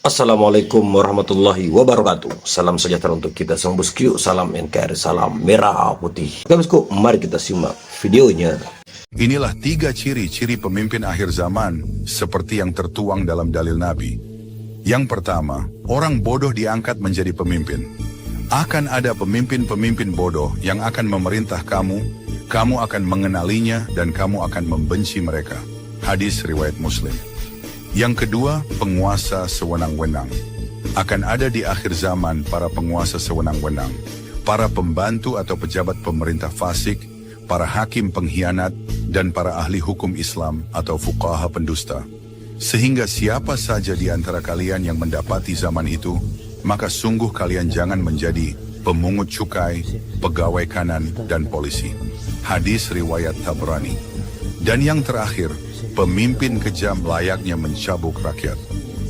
Assalamualaikum warahmatullahi wabarakatuh. Salam sejahtera untuk kita semua bosku. Salam NKRI, salam merah putih. Oke bosku, mari kita simak videonya. Inilah 3 ciri-ciri pemimpin akhir zaman seperti yang tertuang dalam dalil Nabi. Yang pertama, orang bodoh diangkat menjadi pemimpin. Akan ada pemimpin-pemimpin bodoh yang akan memerintah kamu akan mengenalinya dan kamu akan membenci mereka. Hadis riwayat Muslim. Yang kedua, penguasa sewenang-wenang. Akan ada di akhir zaman para penguasa sewenang-wenang, para pembantu atau pejabat pemerintah fasik, para hakim pengkhianat, dan para ahli hukum Islam atau fuqaha pendusta. Sehingga siapa saja di antara kalian yang mendapati zaman itu, maka sungguh kalian jangan menjadi pemungut cukai, pegawai kanan, dan polisi. Hadis riwayat Tabrani. Dan yang terakhir, pemimpin kejam layaknya mencabuk rakyat.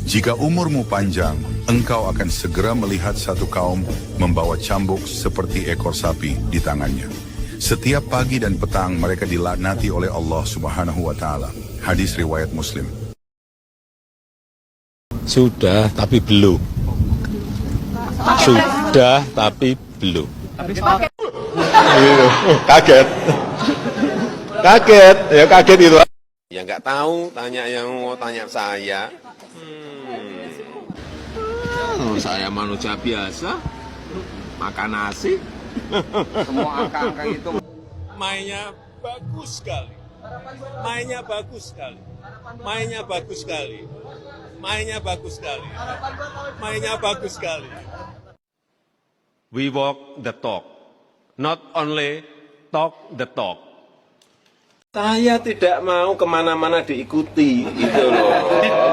Jika umurmu panjang, engkau akan segera melihat satu kaum membawa cambuk seperti ekor sapi di tangannya. Setiap pagi dan petang mereka dilaknati oleh Allah Subhanahu wa Ta'ala. Hadis riwayat Muslim. Sudah, tapi belum. Sudah, tapi belum. Kaget. Kaget, ya kaget itu. Ya nggak tahu, tanya yang mau tanya saya. Saya manusia biasa, makan nasi. Semua angka-angka itu. Mainnya bagus sekali. Mainnya bagus sekali. Mainnya bagus sekali. Mainnya bagus sekali. Mainnya bagus sekali. We walk the talk, not only talk the talk. Saya tidak mau kemana-mana diikuti, gitu loh.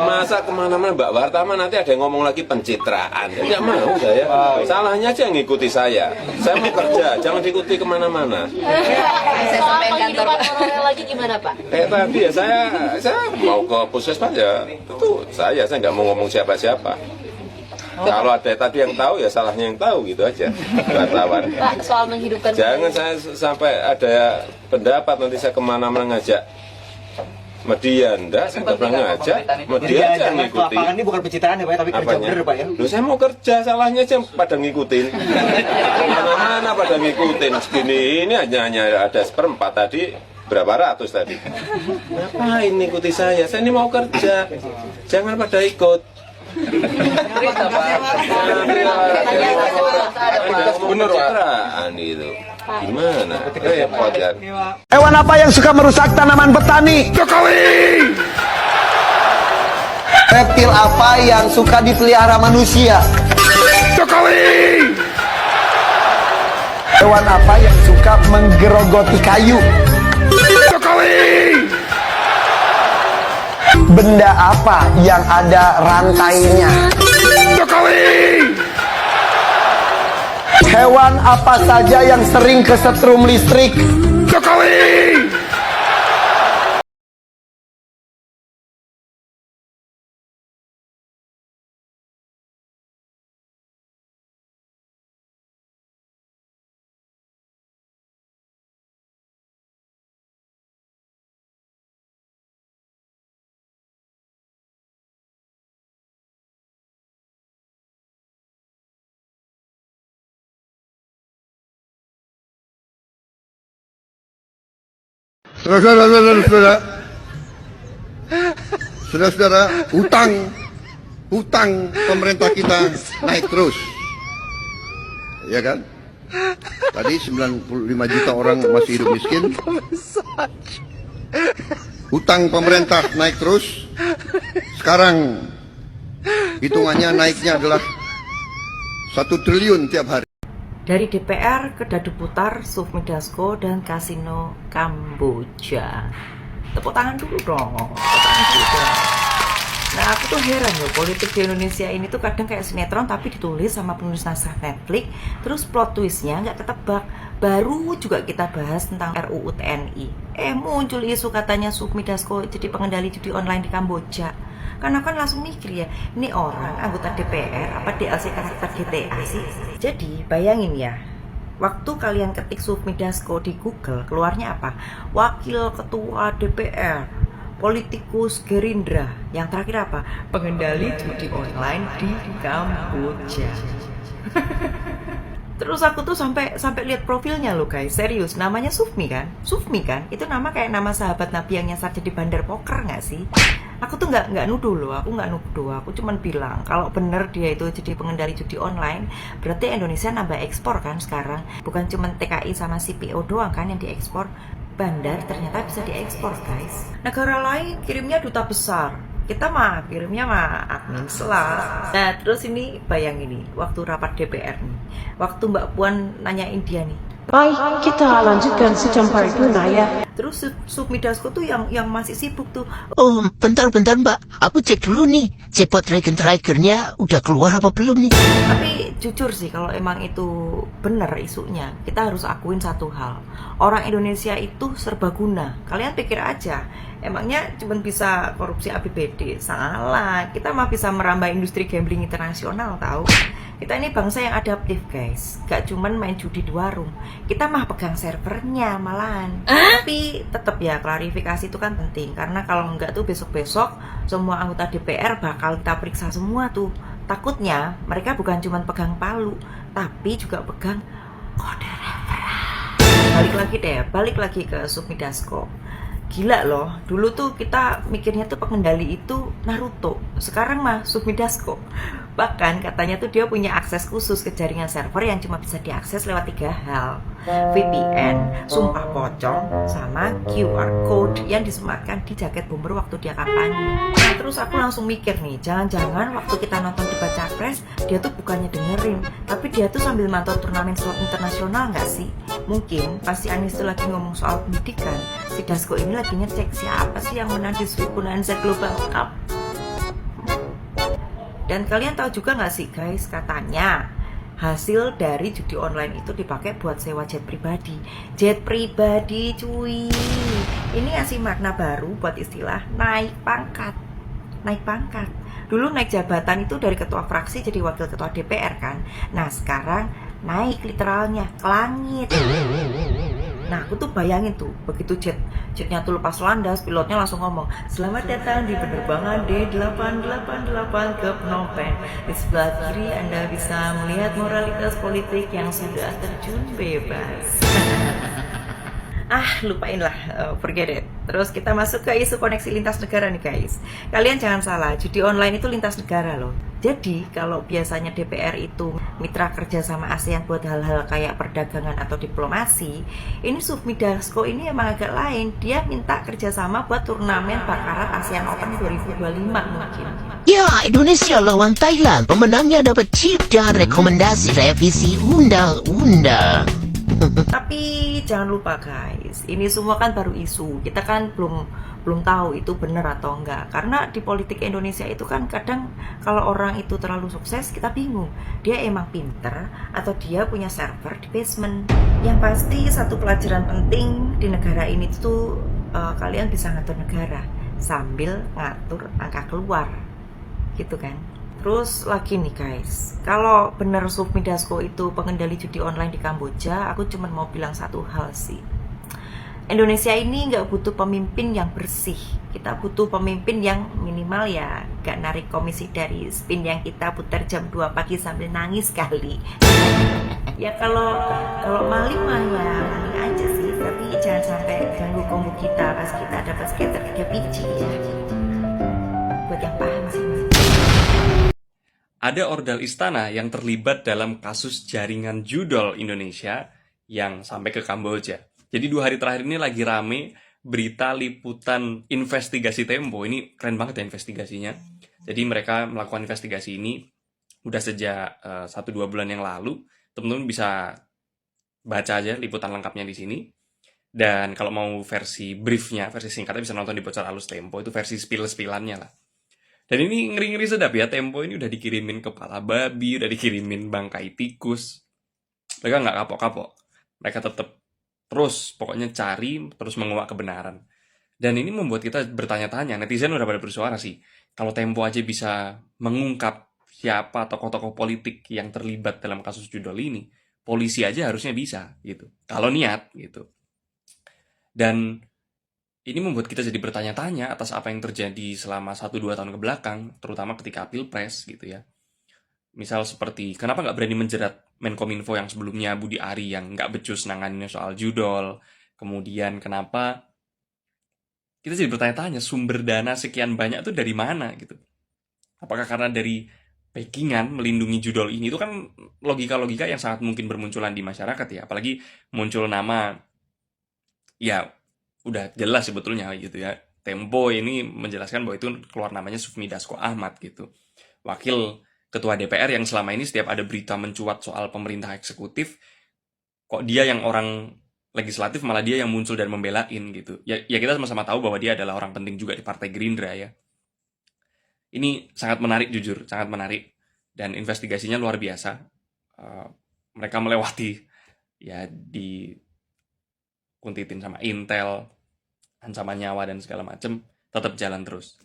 Masa kemana-mana Mbak Wartawan nanti ada yang ngomong lagi pencitraan. Tidak mau saya. Salahnya aja yang ngikuti saya. Saya mau kerja, jangan diikuti kemana-mana. Saya sampaikan kantor lagi gimana Pak? Tadi ya saya mau ke puskesmas ya. Itu saya nggak mau ngomong siapa-siapa. Kalau ada tadi yang tahu ya salahnya yang tahu gitu aja. Wartawan. Pak, soal menghidupkan. Jangan saya sampai ada pendapat nanti saya kemana-mana ngajak media, enggak, saya nggak pernah ngajak. Media aja ngikuti. Ini bukan pencitraan ya Pak, tapi kerja bener Pak ya. Loh, saya mau kerja, salahnya aja pada ngikutin. Kemana-mana pada ngikutin. Segini ini hanya ada seperempat tadi. Berapa ratus tadi? Ngapain ngikuti saya? Saya ini mau kerja. Jangan pada ikut. Bener Pak. Itu gimana? Repot kan? Hewan apa yang suka merusak tanaman petani? Jokowi! Reptil apa yang suka dipelihara manusia? Jokowi! Hewan apa yang suka menggerogoti kayu? Jokowi! Benda apa yang ada rantainya? Jokowi! Hewan apa saja yang sering kesetrum listrik? Jokowi! Saudara-saudara, hutang pemerintah kita naik terus, ya kan? Tadi 95 juta orang masih hidup miskin. Hutang pemerintah naik terus. Sekarang hitungannya naiknya adalah 1 triliun tiap hari. Dari DPR ke Dadu Putar, Sufmi Dasko, dan Kasino Kamboja. Tepuk tangan dulu dong. Tepuk tangan dulu dong. Nah, aku tuh heran loh, politik di Indonesia ini tuh kadang kayak sinetron tapi ditulis sama penulis naskah Netflix, terus plot twistnya nggak ketebak. Baru juga kita bahas tentang RUU TNI. Muncul isu katanya Sufmi Dasko jadi pengendali judi online di Kamboja. Karena kan langsung mikir ya, ini orang anggota DPR apa DLC karakter GTA sih? Jadi bayangin ya, waktu kalian ketik Sufmi Dasko di Google, keluarnya apa? Wakil Ketua DPR. politikus Gerindra. Yang terakhir apa? Pengendali judi online di Kamboja. Terus aku tuh sampai lihat profilnya loh guys, serius, namanya Sufmi kan? Itu nama kayak nama sahabat Nabi yang nyasar jadi bandar poker nggak sih? Aku tuh nggak nuduh loh, aku cuman bilang kalau bener dia itu jadi pengendali judi online, berarti Indonesia nambah ekspor kan sekarang, bukan cuman TKI sama CPO doang kan yang diekspor, bandar ternyata bisa diekspor guys. Negara lain kirimnya duta besar, kita mah kirimnya mah admin selah. Nah terus ini bayangin nih, waktu rapat DPR nih, waktu Mbak Puan nanyain dia nih, baik kita lanjutkan secampur guna ya. terus Sufmi Dasko tuh yang masih sibuk tuh, Oh, bentar mbak, aku cek dulu nih, cepot trackernya udah keluar apa belum nih? tapi jujur sih kalau emang itu bener isunya, kita harus akuin satu hal, orang Indonesia itu serbaguna. Kalian pikir aja, emangnya cuma bisa korupsi APBD? Salah, kita mah bisa merambah industri gambling internasional tahu. Kita ini bangsa yang adaptif guys, gak cuman main judi di warung, kita mah pegang servernya malahan. Tapi tetap ya, klarifikasi itu kan penting, karena kalau enggak tuh besok-besok semua anggota DPR bakal kita periksa semua tuh. Takutnya mereka bukan cuman pegang palu, tapi juga pegang kode referral. Balik lagi ke Sufmi Dasko. Gila loh, dulu tuh kita mikirnya tuh pengendali itu Naruto, sekarang mah Sufmi Dasko. Bahkan katanya tuh dia punya akses khusus ke jaringan server yang cuma bisa diakses lewat 3 hal, VPN, sumpah pocong, sama QR code yang disematkan di jaket bomber waktu dia kampanye. Nah terus aku langsung mikir nih, jangan-jangan waktu kita nonton debat capres, dia tuh bukannya dengerin, tapi dia tuh sambil mantau turnamen slot internasional nggak sih? Mungkin pasti Anies tuh lagi ngomong soal pendidikan, si Dasko ini lagi ngecek siapa sih yang menang di Sweet Bonanza Global Cup. Dan kalian tahu juga nggak sih guys, katanya hasil dari judi online itu dipakai buat sewa jet pribadi. Jet pribadi cuy, ini ngasih makna baru buat istilah naik pangkat. Dulu naik jabatan itu dari ketua fraksi jadi wakil ketua DPR kan. Nah sekarang naik literalnya ke langit. Nah aku tuh bayangin tuh, begitu jetnya tuh lepas landas, pilotnya langsung ngomong, selamat datang di penerbangan D888 ke Phnom Penh. Di sebelah kiri Anda bisa melihat moralitas politik yang sudah terjun bebas. Lupain lah, forget it. Terus kita masuk ke isu koneksi lintas negara nih guys. Kalian jangan salah, judi online itu lintas negara loh. Jadi kalau biasanya DPR itu mitra kerja sama ASEAN buat hal-hal kayak perdagangan atau diplomasi, ini Sufmi Dasko ini emang agak lain. Dia minta kerjasama buat turnamen bakarat ASEAN Open 2025 mungkin. Ya, Indonesia lawan Thailand, pemenangnya dapat chip dan rekomendasi revisi undang-undang. Tapi jangan lupa guys, ini semua kan baru isu. Kita kan belum tahu itu benar atau enggak. Karena di politik Indonesia itu kan kadang kalau orang itu terlalu sukses kita bingung, dia emang pinter atau dia punya server di basement. Yang pasti satu pelajaran penting di negara ini tuh kalian bisa ngatur negara sambil ngatur angka keluar, gitu kan. Terus lagi nih guys, kalau bener Sufmi Dasko itu pengendali judi online di Kamboja, aku cuma mau bilang satu hal sih. Indonesia ini nggak butuh pemimpin yang bersih, kita butuh pemimpin yang minimal ya gak narik komisi dari spin yang kita putar jam 2 pagi sambil nangis kali. Ya kalau maling mah ya maling aja sih, tapi jangan sampai ganggu kombo kita pas kita dapat skater 3 biji ya. Buat yang paham sih. Ada ordal istana yang terlibat dalam kasus jaringan judol Indonesia yang sampai ke Kamboja. Jadi 2 hari terakhir ini lagi rame berita liputan investigasi Tempo. Ini keren banget ya investigasinya. Jadi mereka melakukan investigasi ini udah sejak 1-2 bulan yang lalu. Teman-teman bisa baca aja liputan lengkapnya di sini. Dan kalau mau versi briefnya, versi singkatnya bisa nonton di Bocor Alus Tempo. Itu versi spill-spillannya lah. Dan ini ngeri-ngeri sedap ya, Tempo ini udah dikirimin kepala babi, udah dikirimin bangkai tikus. Mereka nggak kapok-kapok. Mereka tetap terus pokoknya cari, terus menguak kebenaran. Dan ini membuat kita bertanya-tanya, netizen udah pada bersuara sih. Kalau Tempo aja bisa mengungkap siapa tokoh-tokoh politik yang terlibat dalam kasus judol ini, polisi aja harusnya bisa gitu. Kalau niat gitu. Dan Ini membuat kita jadi bertanya-tanya atas apa yang terjadi selama 1-2 tahun ke belakang, terutama ketika Pilpres gitu ya. Misal seperti, kenapa nggak berani menjerat Menkominfo yang sebelumnya Budi Ari yang nggak becus nanganinnya soal judol. Kemudian kenapa kita jadi bertanya-tanya sumber dana sekian banyak itu dari mana gitu. Apakah karena dari backingan melindungi judol ini? Itu kan logika-logika yang sangat mungkin bermunculan di masyarakat ya. Apalagi muncul nama, ya udah jelas sebetulnya gitu ya. Tempo ini menjelaskan bahwa itu keluar namanya Sufmi Dasko Ahmad gitu. Wakil Ketua DPR yang selama ini setiap ada berita mencuat soal pemerintah eksekutif, kok dia yang orang legislatif malah dia yang muncul dan membelain gitu. Ya kita sama-sama tahu bahwa dia adalah orang penting juga di Partai Gerindra ya. Ini sangat menarik jujur, sangat menarik. Dan investigasinya luar biasa. Mereka melewati ya dikuntitin sama Intel, ancaman nyawa dan segala macam, tetap jalan terus.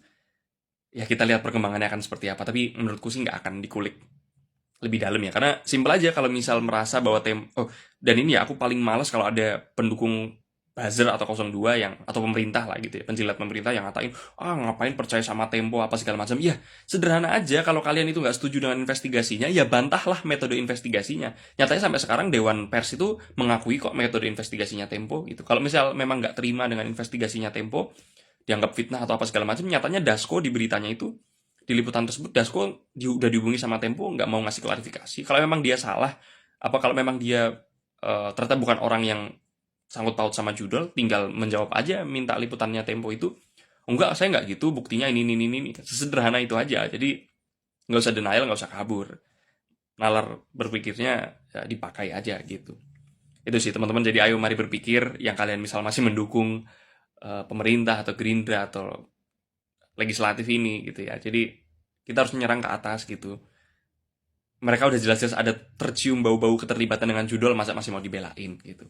Ya kita lihat perkembangannya akan seperti apa, tapi menurutku sih nggak akan dikulik lebih dalam ya, karena simpel aja kalau misal merasa bahwa dan ini ya aku paling males kalau ada pendukung buzzer atau 02 yang, atau pemerintah lah gitu ya, penjilat pemerintah yang ngatain, ngapain percaya sama Tempo apa segala macam. Ya sederhana aja, kalau kalian itu nggak setuju dengan investigasinya, ya bantahlah metode investigasinya. Nyatanya sampai sekarang Dewan Pers itu mengakui kok metode investigasinya Tempo gitu. Kalau misal memang nggak terima dengan investigasinya Tempo, dianggap fitnah atau apa segala macam, nyatanya Dasko di beritanya itu, di liputan tersebut, Dasko udah dihubungi sama Tempo, nggak mau ngasih klarifikasi. Kalau memang dia salah, apa kalau memang dia ternyata bukan orang yang sangkut paut sama judol, tinggal menjawab aja minta liputannya Tempo itu. Enggak, saya nggak gitu, buktinya ini. Sesederhana itu aja. Jadi nggak usah denial, nggak usah kabur. Nalar berpikirnya ya, dipakai aja gitu. Itu sih teman-teman. Jadi ayo mari berpikir, yang kalian misal masih mendukung pemerintah atau Gerindra atau legislatif ini gitu ya. Jadi kita harus menyerang ke atas gitu. Mereka udah jelas-jelas ada tercium bau-bau keterlibatan dengan judol, masa masih mau dibelain gitu.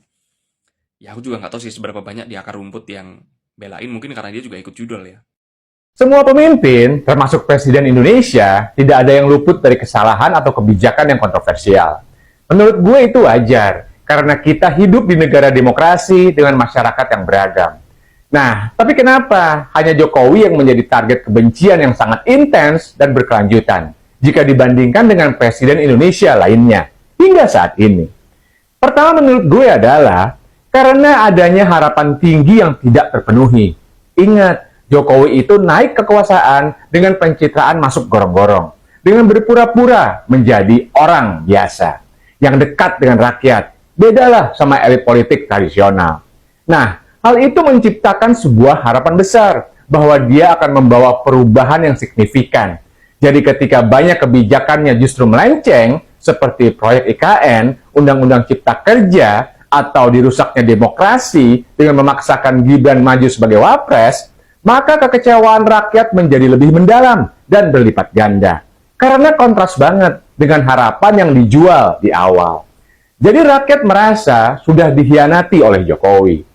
Ya aku juga nggak tahu sih seberapa banyak di akar rumput yang belain, mungkin karena dia juga ikut judol ya. Semua pemimpin, termasuk Presiden Indonesia, tidak ada yang luput dari kesalahan atau kebijakan yang kontroversial. Menurut gue itu wajar, karena kita hidup di negara demokrasi dengan masyarakat yang beragam. Nah, tapi kenapa hanya Jokowi yang menjadi target kebencian yang sangat intens dan berkelanjutan jika dibandingkan dengan Presiden Indonesia lainnya hingga saat ini? Pertama menurut gue adalah karena adanya harapan tinggi yang tidak terpenuhi. Ingat, Jokowi itu naik kekuasaan dengan pencitraan masuk gorong-gorong, dengan berpura-pura menjadi orang biasa, yang dekat dengan rakyat. Bedalah sama elit politik tradisional. Nah, hal itu menciptakan sebuah harapan besar bahwa dia akan membawa perubahan yang signifikan. Jadi ketika banyak kebijakannya justru melenceng, seperti proyek IKN, Undang-Undang Cipta Kerja, atau dirusaknya demokrasi dengan memaksakan Gibran maju sebagai wapres, maka kekecewaan rakyat menjadi lebih mendalam dan berlipat ganda. Karena kontras banget dengan harapan yang dijual di awal. Jadi rakyat merasa sudah dikhianati oleh Jokowi.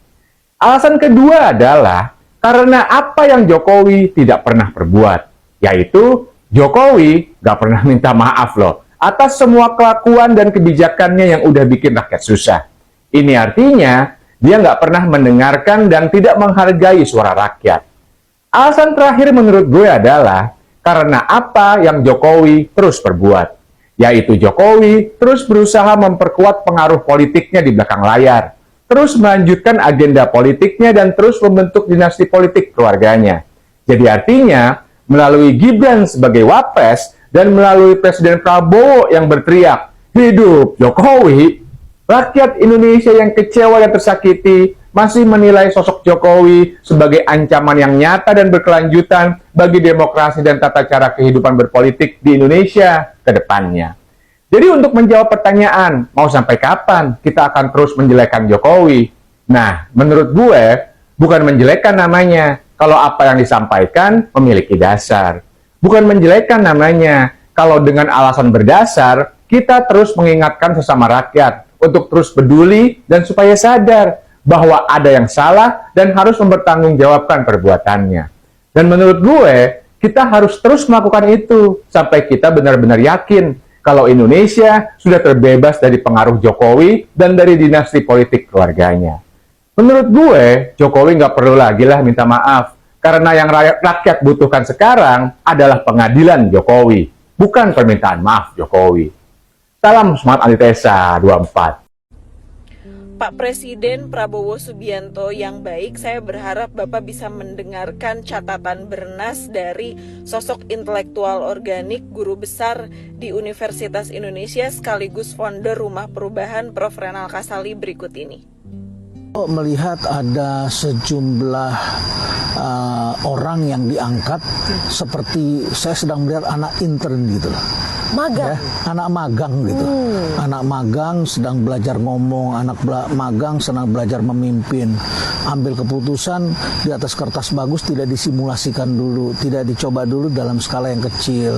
Alasan kedua adalah karena apa yang Jokowi tidak pernah perbuat, yaitu Jokowi gak pernah minta maaf loh atas semua kelakuan dan kebijakannya yang udah bikin rakyat susah. Ini artinya dia nggak pernah mendengarkan dan tidak menghargai suara rakyat. Alasan terakhir menurut gue adalah karena apa yang Jokowi terus perbuat, yaitu Jokowi terus berusaha memperkuat pengaruh politiknya di belakang layar, terus melanjutkan agenda politiknya dan terus membentuk dinasti politik keluarganya. Jadi artinya melalui Gibran sebagai wapres dan melalui Presiden Prabowo yang berteriak, "Hidup Jokowi!" Rakyat Indonesia yang kecewa dan tersakiti masih menilai sosok Jokowi sebagai ancaman yang nyata dan berkelanjutan bagi demokrasi dan tata cara kehidupan berpolitik di Indonesia ke depannya. Jadi untuk menjawab pertanyaan, mau sampai kapan kita akan terus menjelekkan Jokowi? Nah, menurut gue, bukan menjelekkan namanya kalau apa yang disampaikan memiliki dasar. Bukan menjelekkan namanya kalau dengan alasan berdasar kita terus mengingatkan sesama rakyat untuk terus peduli dan supaya sadar bahwa ada yang salah dan harus mempertanggungjawabkan perbuatannya. Dan menurut gue, kita harus terus melakukan itu sampai kita benar-benar yakin kalau Indonesia sudah terbebas dari pengaruh Jokowi dan dari dinasti politik keluarganya. Menurut gue, Jokowi nggak perlu lagi lah minta maaf. Karena yang rakyat butuhkan sekarang adalah pengadilan Jokowi, bukan permintaan maaf Jokowi. Salam semangat antitesa 24. Pak Presiden Prabowo Subianto yang baik, saya berharap Bapak bisa mendengarkan catatan bernas dari sosok intelektual organik, guru besar di Universitas Indonesia sekaligus founder Rumah Perubahan Prof. Renal Kasali berikut ini. Melihat ada sejumlah orang yang diangkat seperti saya sedang melihat anak intern gitu loh. Magang? Anak magang gitu. Anak magang sedang belajar ngomong, anak magang sedang belajar memimpin. Ambil keputusan di atas kertas bagus, tidak disimulasikan dulu, tidak dicoba dulu dalam skala yang kecil.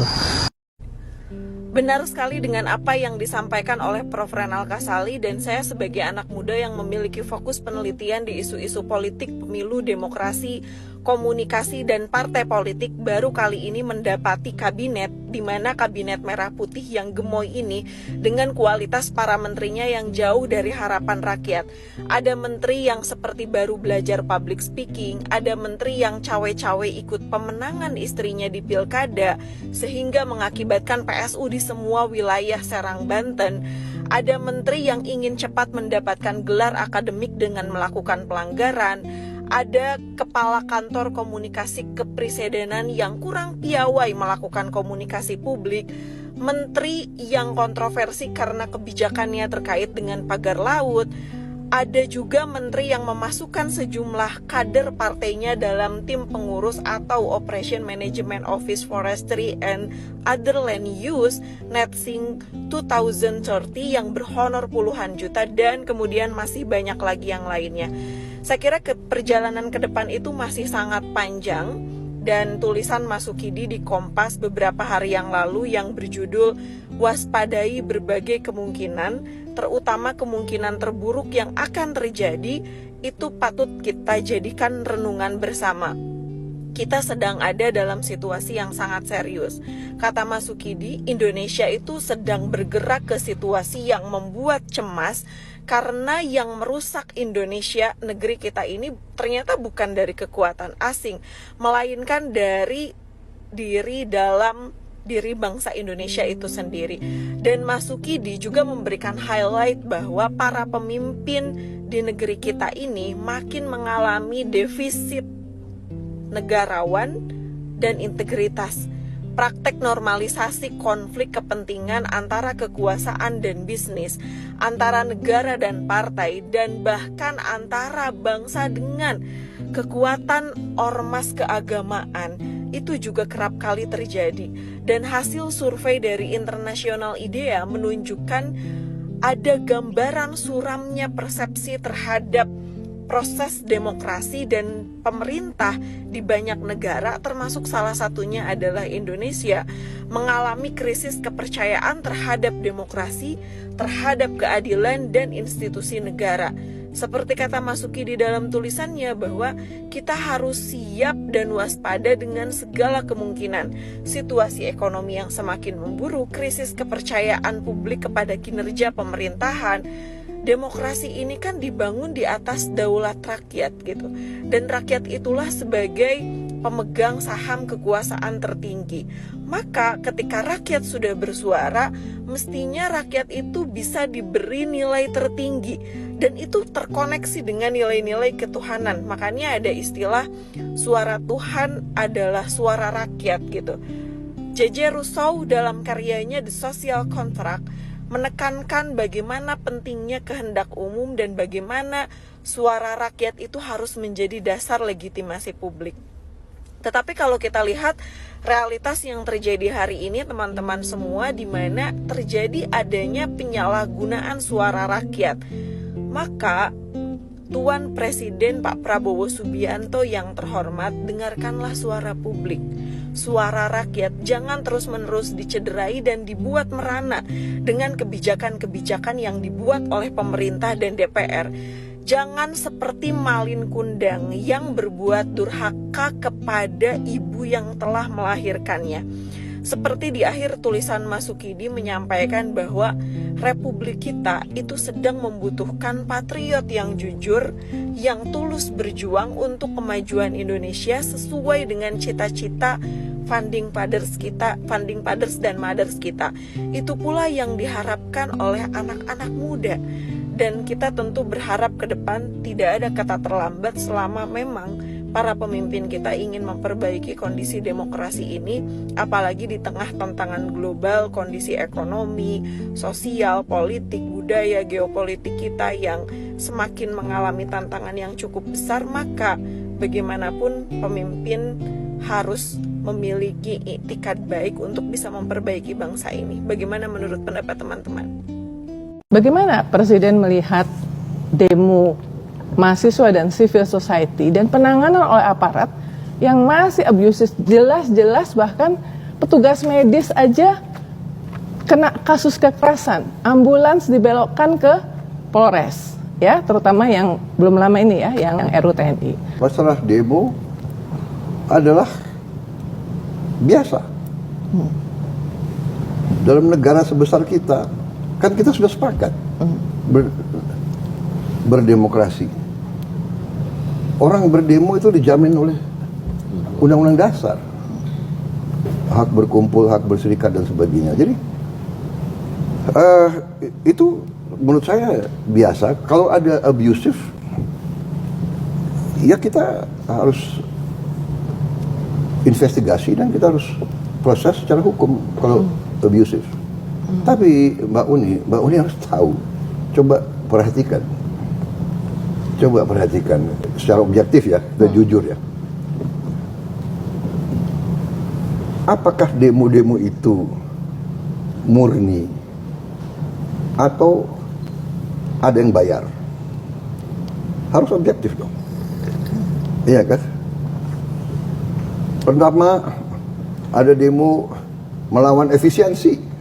Benar sekali dengan apa yang disampaikan oleh Prof. Renal Kasali, dan saya sebagai anak muda yang memiliki fokus penelitian di isu-isu politik, pemilu, demokrasi, komunikasi, dan partai politik, baru kali ini mendapati kabinet, di mana kabinet merah putih yang gemoy ini dengan kualitas para menterinya yang jauh dari harapan rakyat. Ada menteri yang seperti baru belajar public speaking, ada menteri yang cawe-cawe ikut pemenangan istrinya di pilkada, sehingga mengakibatkan PSU di semua wilayah Serang, Banten. Ada menteri yang ingin cepat mendapatkan gelar akademik dengan melakukan pelanggaran. Ada kepala kantor komunikasi kepresidenan yang kurang piawai melakukan komunikasi publik. Menteri yang kontroversi karena kebijakannya terkait dengan pagar laut. Ada juga menteri yang memasukkan sejumlah kader partainya dalam tim pengurus atau Operation Management Office Forestry and Other Land Use NetSync 2030 yang berhonor puluhan juta, dan kemudian masih banyak lagi yang lainnya. Saya kira perjalanan ke depan itu masih sangat panjang, dan tulisan Mas Sukidi di Kompas beberapa hari yang lalu yang berjudul "Waspadai berbagai kemungkinan, terutama kemungkinan terburuk yang akan terjadi," itu patut kita jadikan renungan bersama. Kita sedang ada dalam situasi yang sangat serius. Kata Mas Sukidi, Indonesia itu sedang bergerak ke situasi yang membuat cemas, karena yang merusak Indonesia, negeri kita ini, ternyata bukan dari kekuatan asing, melainkan dari diri bangsa Indonesia itu sendiri. Dan Mas Sukidi juga memberikan highlight bahwa para pemimpin di negeri kita ini makin mengalami defisit negarawan dan integritas. Praktek normalisasi konflik kepentingan antara kekuasaan dan bisnis, antara negara dan partai, dan bahkan antara bangsa dengan kekuatan ormas keagamaan, itu juga kerap kali terjadi. Dan hasil survei dari International IDEA menunjukkan ada gambaran suramnya persepsi terhadap proses demokrasi dan pemerintah di banyak negara, termasuk salah satunya adalah Indonesia, mengalami krisis kepercayaan terhadap demokrasi, terhadap keadilan dan institusi negara. Seperti kata Mas Suki di dalam tulisannya, bahwa kita harus siap dan waspada dengan segala kemungkinan. Situasi ekonomi yang semakin memburuk, krisis kepercayaan publik kepada kinerja pemerintahan. Demokrasi ini kan dibangun di atas daulat rakyat gitu. Dan rakyat itulah sebagai pemegang saham kekuasaan tertinggi. Maka ketika rakyat sudah bersuara, mestinya rakyat itu bisa diberi nilai tertinggi. Dan itu terkoneksi dengan nilai-nilai ketuhanan. Makanya ada istilah suara Tuhan adalah suara rakyat gitu. J.J. Rousseau dalam karyanya The Social Contract menekankan bagaimana pentingnya kehendak umum dan bagaimana suara rakyat itu harus menjadi dasar legitimasi publik. Tetapi kalau kita lihat realitas yang terjadi hari ini, teman-teman semua, di mana terjadi adanya penyalahgunaan suara rakyat, maka Tuan Presiden Pak Prabowo Subianto yang terhormat, dengarkanlah suara publik, suara rakyat. Jangan terus-menerus dicederai dan dibuat merana dengan kebijakan-kebijakan yang dibuat oleh pemerintah dan DPR. Jangan seperti Malin Kundang yang berbuat durhaka kepada ibu yang telah melahirkannya. Seperti di akhir tulisan Mas Sukidi menyampaikan bahwa Republik kita itu sedang membutuhkan patriot yang jujur, yang tulus berjuang untuk kemajuan Indonesia sesuai dengan cita-cita founding fathers dan mothers kita. Itu pula yang diharapkan oleh anak-anak muda. Dan kita tentu berharap ke depan tidak ada kata terlambat selama memang para pemimpin kita ingin memperbaiki kondisi demokrasi ini, apalagi di tengah tantangan global, kondisi ekonomi, sosial, politik, budaya, geopolitik kita yang semakin mengalami tantangan yang cukup besar. Maka bagaimanapun pemimpin harus memiliki itikat baik untuk bisa memperbaiki bangsa ini. Bagaimana menurut pendapat teman-teman? Bagaimana Presiden melihat demo mahasiswa dan civil society dan penanganan oleh aparat yang masih abusive, jelas-jelas bahkan petugas medis aja kena kasus kekerasan, ambulans dibelokkan ke Polres, ya, terutama yang belum lama ini ya, yang RUTNI. Masalah demo adalah biasa. Dalam negara sebesar kita, kan kita sudah sepakat berdemokrasi. Orang berdemo itu dijamin oleh Undang-Undang Dasar, hak berkumpul, hak berserikat dan sebagainya. Jadi itu menurut saya biasa. Kalau ada abusive, ya kita harus investigasi dan kita harus proses secara hukum kalau abusive. Tapi Mbak Uni harus tahu. Coba perhatikan secara objektif ya, kita jujur ya. Apakah demo-demo itu murni atau ada yang bayar? Harus objektif dong. Iya kan? Pertama, ada demo melawan efisiensi.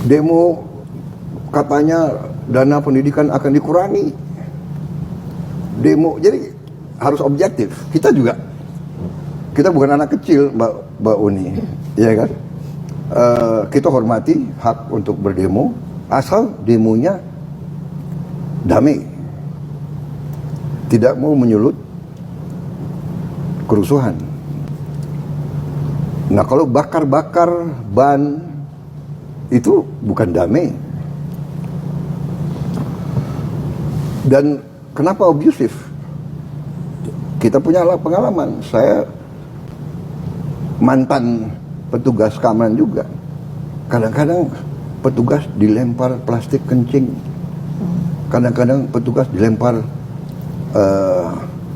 Demo katanya dana pendidikan akan dikurangi. Demo, jadi harus objektif. Kita bukan anak kecil, Mbak Uni, ya kan? Kita hormati hak untuk berdemo, asal demonya damai, tidak mau menyulut kerusuhan. Nah, kalau bakar-bakar ban itu bukan damai. Dan kenapa abusive? Kita punya pengalaman. Saya mantan petugas keamanan juga. Kadang-kadang petugas dilempar plastik kencing. Kadang-kadang petugas dilempar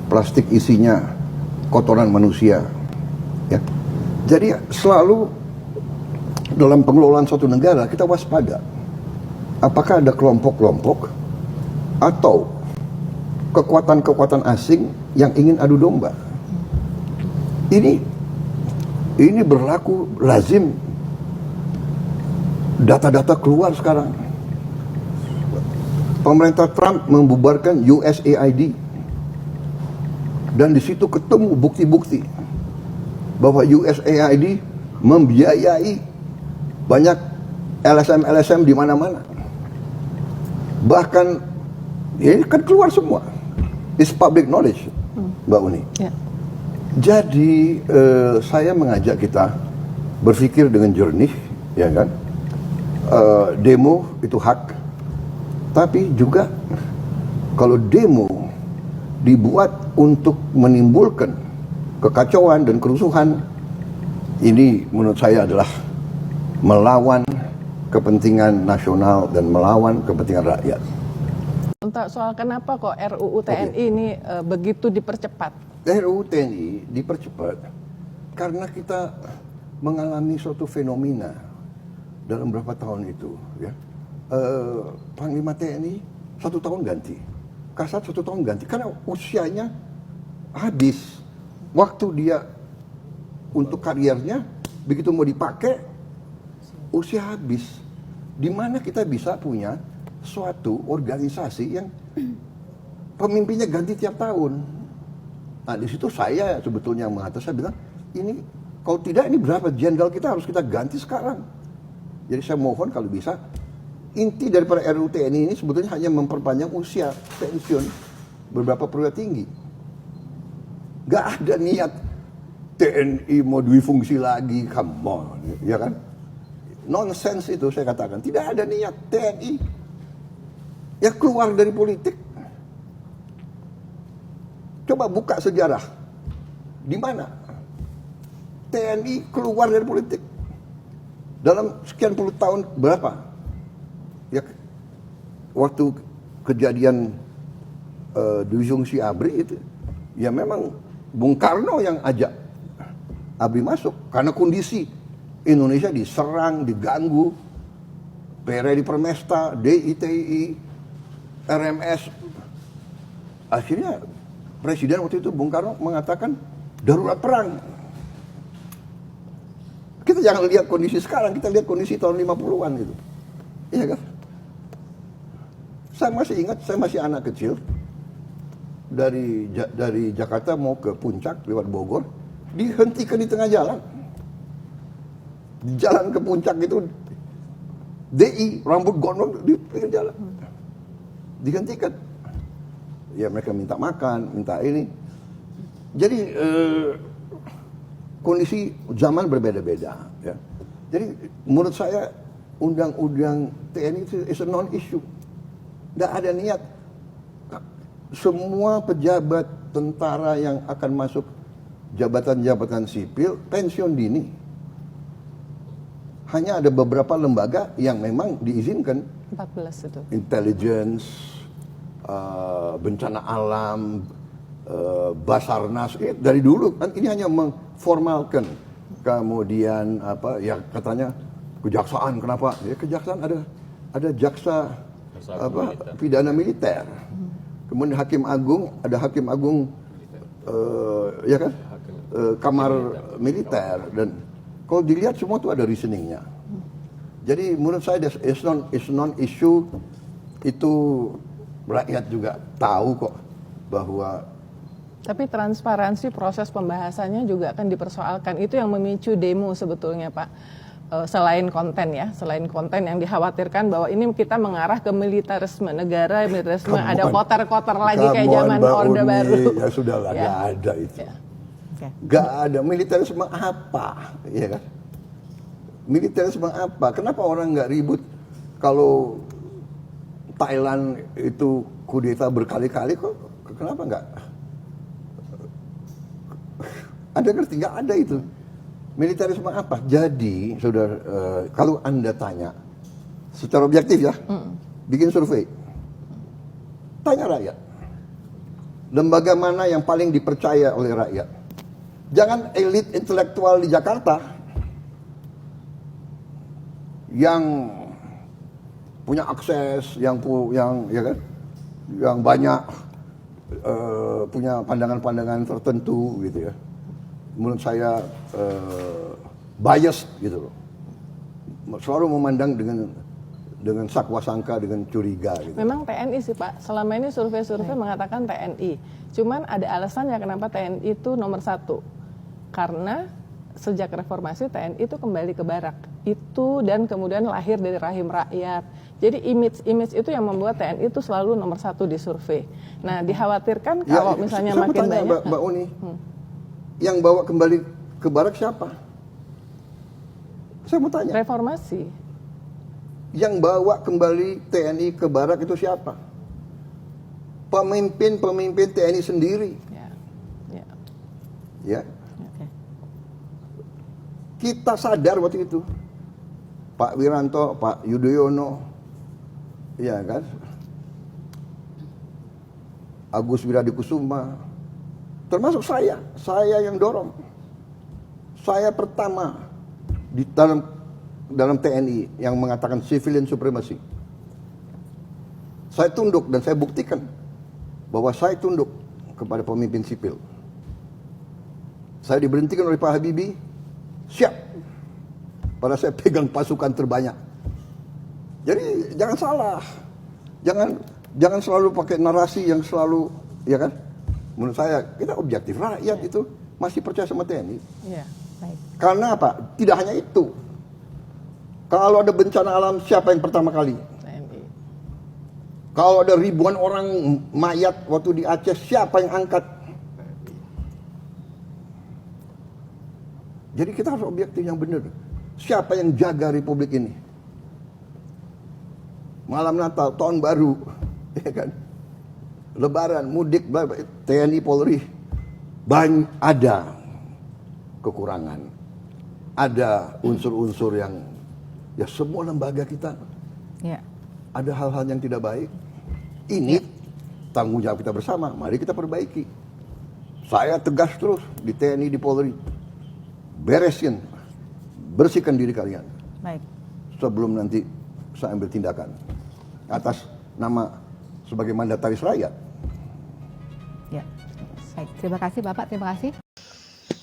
plastik isinya kotoran manusia. Ya. Jadi selalu dalam pengelolaan suatu negara kita waspada. Apakah ada kelompok-kelompok atau kekuatan-kekuatan asing yang ingin adu domba? Ini berlaku lazim. Data-data keluar sekarang. Pemerintah Trump membubarkan USAID. Dan di situ ketemu bukti-bukti bahwa USAID membiayai banyak LSM di mana-mana. Bahkan ini kan keluar semua. It's public knowledge, Mbak Uni. Yeah. Jadi saya mengajak kita berpikir dengan jernih, ya kan? Demo itu hak, tapi juga kalau demo dibuat untuk menimbulkan kekacauan dan kerusuhan, ini menurut saya adalah melawan kepentingan nasional dan melawan kepentingan rakyat. Untuk soal kenapa kok RUU TNI ini begitu dipercepat? RUU TNI dipercepat karena kita mengalami suatu fenomena dalam beberapa tahun itu. Ya. Panglima TNI 1 tahun ganti, Kasat 1 tahun ganti, karena usianya habis. Waktu dia untuk kariernya, begitu mau dipakai, usia habis. Di mana kita bisa punya suatu organisasi yang pemimpinnya ganti tiap tahun. Nah, di situ saya sebetulnya mengatakan, saya bilang ini kalau tidak ini berapa jenderal kita harus kita ganti sekarang. Jadi saya mohon kalau bisa, inti daripada RUU TNI ini sebetulnya hanya memperpanjang usia pensiun beberapa perwira tinggi. Gak ada niat TNI mau difungsi lagi, come on, ya kan? Nonsense itu saya katakan, tidak ada niat TNI ya keluar dari politik. Coba buka sejarah, di mana TNI keluar dari politik dalam sekian puluh tahun berapa? Ya, waktu kejadian disfungsi ABRI itu, ya memang Bung Karno yang ajak ABRI masuk karena kondisi Indonesia diserang, diganggu, PRI Permesta, DITI, RMS. Akhirnya Presiden waktu itu Bung Karno mengatakan darurat perang. Kita jangan lihat kondisi sekarang, kita lihat kondisi tahun 50-an gitu. Iya kan? Saya masih ingat, saya masih anak kecil. Dari Jakarta mau ke Puncak lewat Bogor, dihentikan di tengah jalan. Jalan ke Puncak itu DI, rambut gondrong di pinggir jalan. Dihentikan. Ya mereka minta makan, minta ini. Jadi kondisi zaman berbeda-beda. Ya. Jadi menurut saya undang-undang TNI itu is a non-issue. Tidak ada niat. Semua pejabat tentara yang akan masuk jabatan-jabatan sipil pensiun dini. Hanya ada beberapa lembaga yang memang diizinkan. 14 itu. Intelligence, bencana alam, Basarnas, dari dulu kan ini hanya mengformalkan. Kemudian apa ya katanya kejaksaan, kenapa? Ya kejaksaan ada jaksa apa pidana militer. Kemudian hakim agung, ada hakim agung ya kan? Kamar militer, dan kalau dilihat semua itu ada reasoningnya. Jadi menurut saya is non issue, itu rakyat juga tahu kok bahwa. Tapi transparansi proses pembahasannya juga akan dipersoalkan. Itu yang memicu demo sebetulnya, Pak. Selain konten ya, selain konten yang dikhawatirkan bahwa ini kita mengarah ke militarisme negara, militarisme, ada kotor-kotor lagi kayak zaman Orde Baru. Ya sudahlah, ya. Gak ada itu. Ya. Okay. Gak ada militarisme apa, ya kan? Militarisme apa? Kenapa orang nggak ribut kalau Thailand itu kudeta berkali-kali kok? Kenapa nggak? Anda ngerti nggak ada itu? Militarisme apa? Jadi, saudara, kalau Anda tanya secara objektif ya, bikin survei, tanya rakyat, lembaga mana yang paling dipercaya oleh rakyat? Jangan elit intelektual di Jakarta yang punya akses, yang ya kan, yang banyak punya pandangan-pandangan tertentu gitu ya. Menurut saya bias gitu loh, selalu memandang dengan sakwa sangka, dengan curiga gitu. Memang TNI sih Pak, selama ini survei-survei mengatakan TNI, cuman ada alasannya kenapa TNI itu nomor 1, karena sejak reformasi TNI itu kembali ke barak itu, dan kemudian lahir dari rahim rakyat. Jadi image itu yang membuat TNI itu selalu nomor 1 di survei. Nah dikhawatirkan kalau misalnya makin banyak. Mbak Uni, yang bawa kembali ke barak siapa? Saya mau tanya. Reformasi. Yang bawa kembali TNI ke barak itu siapa? Pemimpin TNI sendiri. Ya. Okay. Kita sadar waktu itu, Pak Wiranto, Pak Yudhoyono, ya kan, Agus Wiradikusuma, termasuk saya yang dorong. Saya pertama di dalam TNI yang mengatakan civilian supremacy. Saya tunduk dan saya buktikan bahwa saya tunduk kepada pemimpin sipil. Saya diberhentikan oleh Pak Habibie, siap. Padahal saya pegang pasukan terbanyak. Jadi jangan salah, jangan selalu pakai narasi yang selalu, ya kan? Menurut saya kita objektif, rakyat itu masih percaya sama TNI. Iya, baik. Karena apa? Tidak hanya itu. Kalau ada bencana alam, siapa yang pertama kali? TNI. Kalau ada ribuan orang mayat waktu di Aceh, siapa yang angkat? Jadi kita harus objektif yang benar. Siapa yang jaga republik ini? Malam Natal, tahun baru, ya kan? Lebaran, mudik, TNI, Polri, ada kekurangan, ada unsur-unsur yang, ya semua lembaga kita, ada hal-hal yang tidak baik. Ini tanggung jawab kita bersama, mari kita perbaiki. Saya tegas terus di TNI, di Polri, beresin, bersihkan diri kalian. Baik. Sebelum nanti saya ambil tindakan atas nama sebagai mandataris rakyat. Ya, baik. Terima kasih Bapak, terima kasih.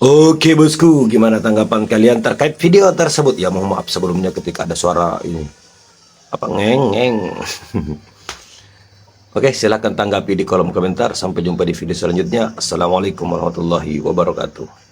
Oke bosku, gimana tanggapan kalian terkait video tersebut? Ya mohon maaf sebelumnya ketika ada suara ini apa ngeng. Oke, silahkan tanggapi di kolom komentar. Sampai jumpa di video selanjutnya. Assalamualaikum warahmatullahi wabarakatuh.